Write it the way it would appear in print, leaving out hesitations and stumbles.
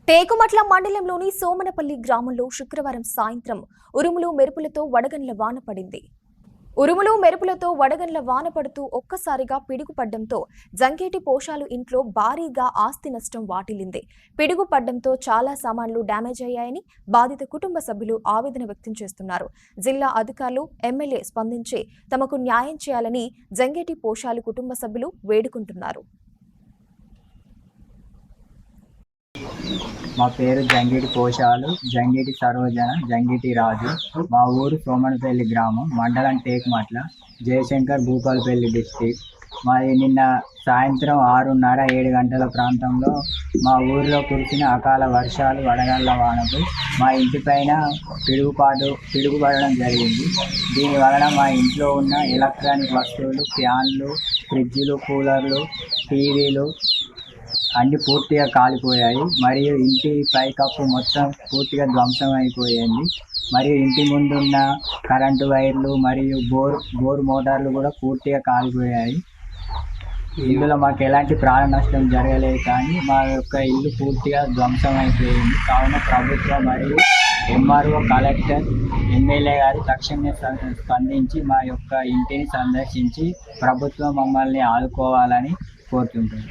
టేకుమట్ల మండలంలోని సోమనపల్లి గ్రామంలో శుక్రవారం సాయంత్రం ఉరుములు మెరుపులతో వడగండ్ల వాన పడింది. వడగండ్ల వాన పడుతూ ఒక్కసారిగా పిడుగుపడ్డంతో జంగేటి పోషాలు ఇంట్లో భారీగా ఆస్తి నష్టం వాటిల్లింది. పిడుగుపడ్డంతో చాలా సామాన్లు డ్యామేజ్ అయ్యాయని బాధిత కుటుంబ సభ్యులు ఆవేదన వ్యక్తం చేస్తున్నారు. జిల్లా అధికారులు, ఎమ్మెల్యే స్పందించి తమకు న్యాయం చేయాలని జంగేటి పోషాలు కుటుంబ సభ్యులు వేడుకుంటున్నారు. మా పేరు జంగిటి పోషాలు, జంగిటి సరోజన, జంగిటి రాజు. మా ఊరు సోమనపల్లి గ్రామం, మండలం టేకుమట్ల, జయశంకర్, భూపాలపల్లి డిస్టిక్. మరి నిన్న సాయంత్రం 6:30-7 గంటల ప్రాంతంలో మా ఊరిలో కురిసిన అకాల వర్షాలు, వడగళ్ల వానకు మా ఇంటిపైన పిడుగుపడడం జరిగింది. దీని వలన మా ఇంట్లో ఉన్న ఎలక్ట్రానిక్ వస్తువులు, ఫ్యాన్లు, ఫ్రిడ్జ్లు, కూలర్లు, టీవీలు అన్నీ పూర్తిగా కాలిపోయాయి. మరియు ఇంటి పైకప్పు మొత్తం పూర్తిగా ధ్వంసం అయిపోయింది. మరియు ఇంటి ముందున్న కరెంటు వైర్లు మరియు బోర్ మోటార్లు కూడా పూర్తిగా కాలిపోయాయి. ఇందులో మాకు ఎలాంటి ప్రాణ నష్టం జరగలేదు, కానీ మా యొక్క ఇల్లు పూర్తిగా ధ్వంసం అయిపోయింది. కావున ప్రభుత్వం మరియు ఎంఆర్ఓ, కలెక్టర్, ఎమ్మెల్యే గారు తక్షణమే స్పందించి మా యొక్క ఇంటిని సందర్శించి ప్రభుత్వం మమ్మల్ని ఆదుకోవాలని కోరుతుంటారు.